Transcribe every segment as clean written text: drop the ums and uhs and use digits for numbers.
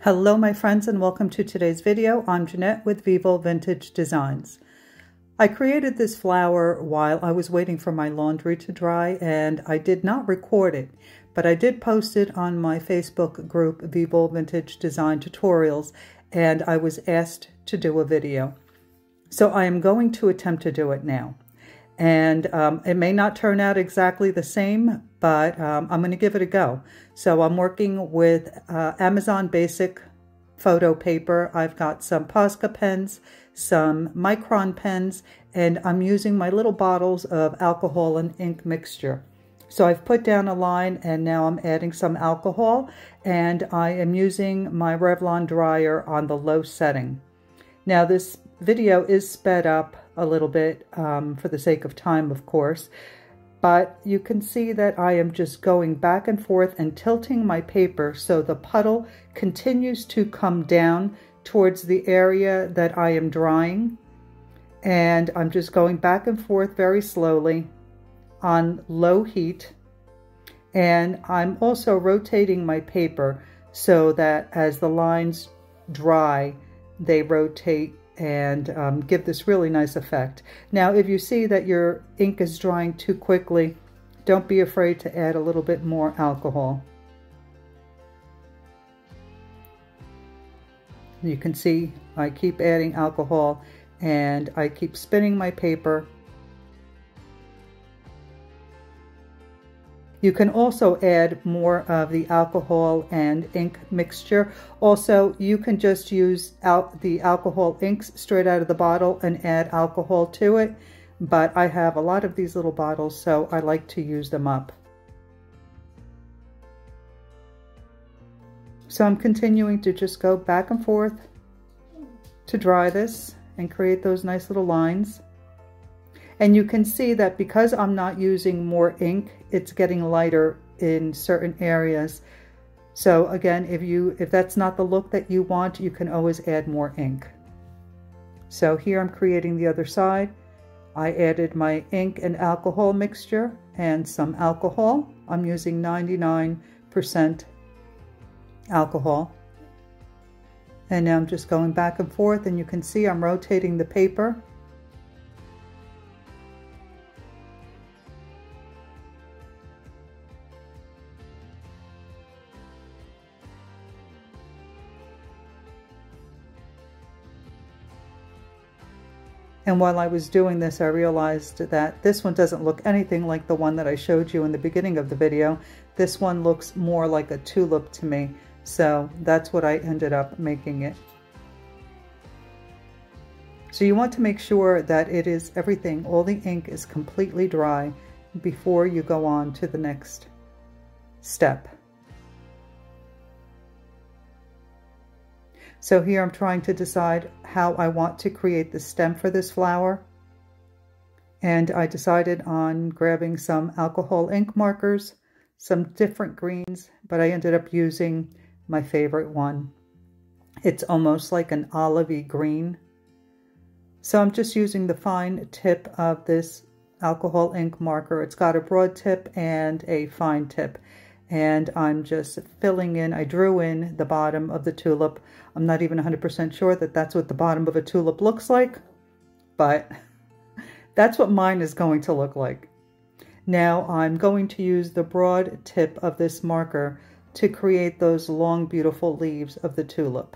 Hello my friends and welcome to today's video. I'm Jeanette with Vivo Vintage Designs. I created this flower while I was waiting for my laundry to dry and I did not record it, but I did post it on my Facebook group Vivo Vintage Design Tutorials and I was asked to do a video. So I am going to attempt to do it now. And it may not turn out exactly the same, but I'm going to give it a go. So I'm working with Amazon Basic photo paper. I've got some Posca pens, some micron pens, and I'm using my little bottles of alcohol and ink mixture. So I've put down a line and now I'm adding some alcohol, and I am using my Revlon dryer on the low setting. Now this video is sped up a little bit for the sake of time, of course, but you can see that I am just going back and forth and tilting my paper so the puddle continues to come down towards the area that I am drying, and I'm just going back and forth very slowly on low heat, and I'm also rotating my paper so that as the lines dry they rotate and give this really nice effect. Now, if you see that your ink is drying too quickly, don't be afraid to add a little bit more alcohol. You can see I keep adding alcohol and I keep spinning my paper. You can also add more of the alcohol and ink mixture. Also, you can just use the alcohol inks straight out of the bottle and add alcohol to it. But I have a lot of these little bottles, so I like to use them up. So I'm continuing to just go back and forth to dry this and create those nice little lines. And you can see that because I'm not using more ink, it's getting lighter in certain areas. So again, if that's not the look that you want, you can always add more ink. So here I'm creating the other side. I added my ink and alcohol mixture and some alcohol. I'm using 99% alcohol. And now I'm just going back and forth, and you can see I'm rotating the paper. And while I was doing this, I realized that this one doesn't look anything like the one that I showed you in the beginning of the video. This one looks more like a tulip to me. So that's what I ended up making it. So you want to make sure that it is everything, all the ink is completely dry before you go on to the next step. So here I'm trying to decide how I want to create the stem for this flower. And I decided on grabbing some alcohol ink markers, some different greens, but I ended up using my favorite one. It's almost like an olivey green. So I'm just using the fine tip of this alcohol ink marker. It's got a broad tip and a fine tip. And I'm just filling in, I drew in the bottom of the tulip. I'm not even 100% sure that that's what the bottom of a tulip looks like, but that's what mine is going to look like. Now I'm going to use the broad tip of this marker to create those long, beautiful leaves of the tulip.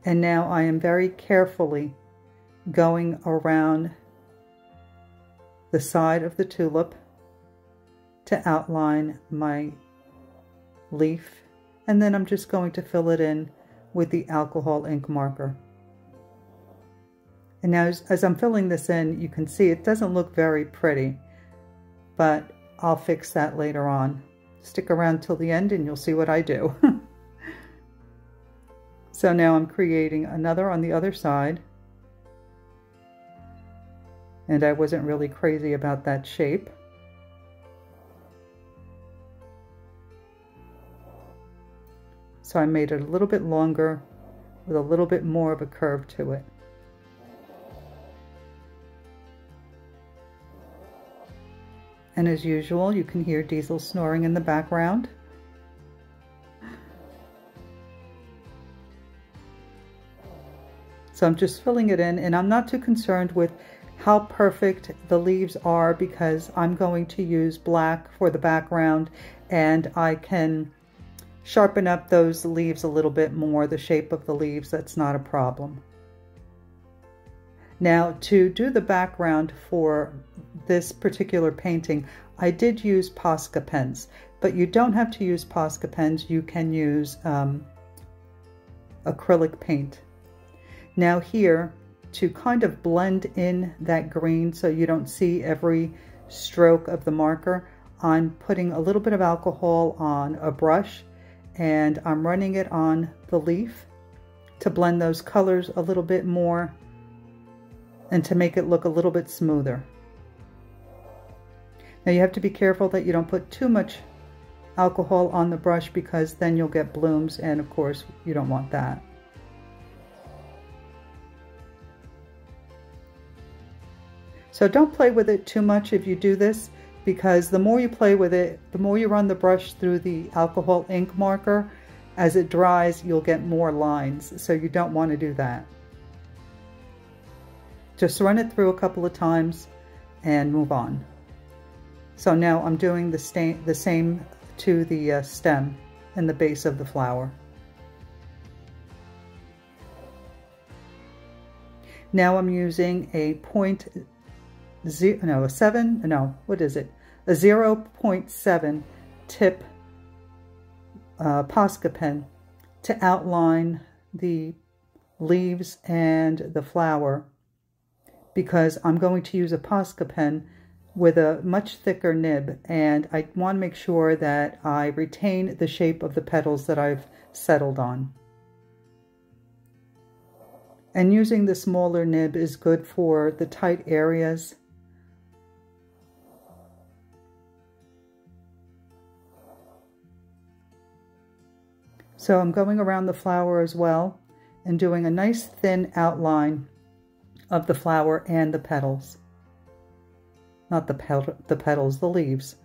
And now I am very carefully going around the side of the tulip to outline my leaf, and then I'm just going to fill it in with the alcohol ink marker. And now as I'm filling this in, you can see it doesn't look very pretty, but I'll fix that later on. Stick around till the end and you'll see what I do. So now I'm creating another on the other side. And I wasn't really crazy about that shape. So I made it a little bit longer with a little bit more of a curve to it. And as usual, you can hear Diesel snoring in the background. So I'm just filling it in, and I'm not too concerned with how perfect the leaves are because I'm going to use black for the background, and I can sharpen up those leaves a little bit more, the shape of the leaves. That's not a problem. Now, to do the background for this particular painting, I did use Posca pens, but you don't have to use Posca pens. You can use acrylic paint. Now here, to kind of blend in that green so you don't see every stroke of the marker, I'm putting a little bit of alcohol on a brush and I'm running it on the leaf to blend those colors a little bit more and to make it look a little bit smoother. Now you have to be careful that you don't put too much alcohol on the brush because then you'll get blooms, and of course you don't want that. So don't play with it too much if you do this, because the more you play with it, the more you run the brush through the alcohol ink marker, as it dries you'll get more lines, so you don't want to do that. Just run it through a couple of times and move on. So now I'm doing the same to the stem and the base of the flower. Now I'm using a 0.7 tip Posca pen to outline the leaves and the flower, because I'm going to use a Posca pen with a much thicker nib, and I want to make sure that I retain the shape of the petals that I've settled on. And using the smaller nib is good for the tight areas. So I'm going around the flower as well and doing a nice thin outline of the flower and the petals. Not the petals, the leaves.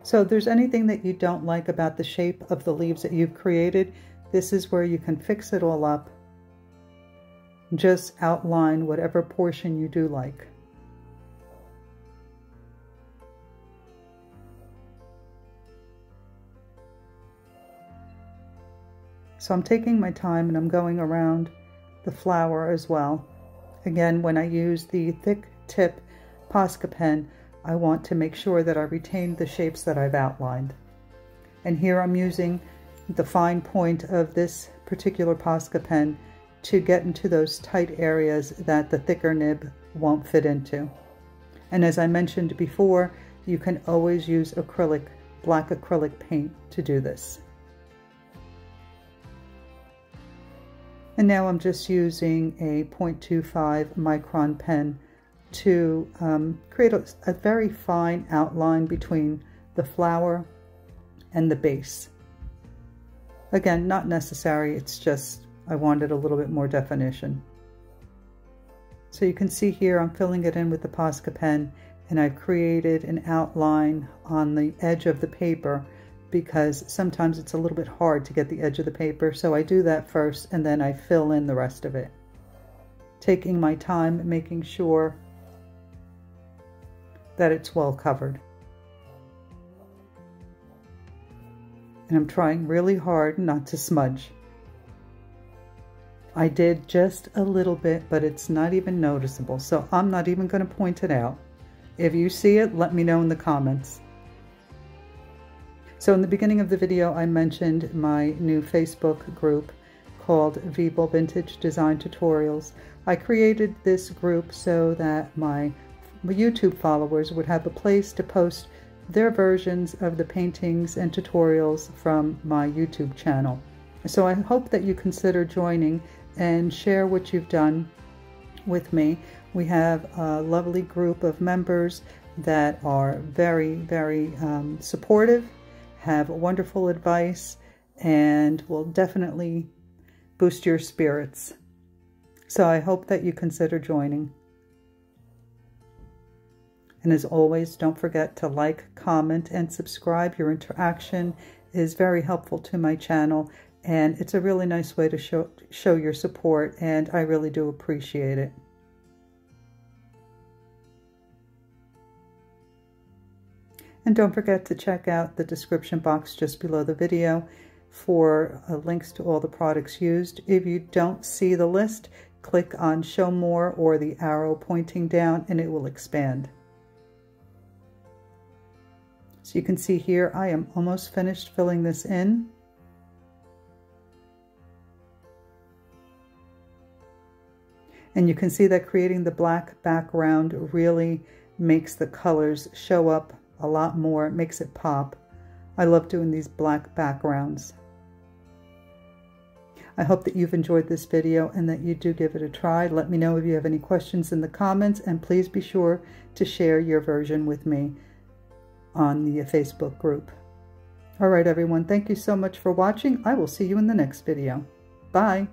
So if there's anything that you don't like about the shape of the leaves that you've created, this is where you can fix it all up. Just outline whatever portion you do like. So I'm taking my time and I'm going around the flower as well. Again, when I use the thick tip Posca pen, I want to make sure that I retain the shapes that I've outlined. And here I'm using the fine point of this particular Posca pen to get into those tight areas that the thicker nib won't fit into. And as I mentioned before, you can always use acrylic, black acrylic paint to do this. And now I'm just using a 0.25 micron pen to create a very fine outline between the flower and the base. Again, not necessary, it's just I wanted a little bit more definition. So you can see here I'm filling it in with the Posca pen, and I've created an outline on the edge of the paper because sometimes it's a little bit hard to get the edge of the paper, so I do that first and then I fill in the rest of it. Taking my time, making sure that it's well covered. And I'm trying really hard not to smudge. I did just a little bit, but it's not even noticeable, so I'm not even going to point it out. If you see it, let me know in the comments. So in the beginning of the video, I mentioned my new Facebook group called Vivo Vintage Design Tutorials. I created this group so that my YouTube followers would have a place to post their versions of the paintings and tutorials from my YouTube channel. So I hope that you consider joining and share what you've done with me. We have a lovely group of members that are very, very supportive, have wonderful advice, and will definitely boost your spirits. So I hope that you consider joining. And as always, don't forget to like, comment, and subscribe. Your interaction is very helpful to my channel, and it's a really nice way to show your support, and I really do appreciate it. And don't forget to check out the description box just below the video for links to all the products used. If you don't see the list, click on Show More or the arrow pointing down and it will expand. So you can see here, I am almost finished filling this in. And you can see that creating the black background really makes the colors show up a lot more. It makes it pop. I love doing these black backgrounds. I hope that you've enjoyed this video and that you do give it a try. Let me know if you have any questions in the comments, and please be sure to share your version with me on the Facebook group. All right, everyone, thank you so much for watching. I will see you in the next video. Bye.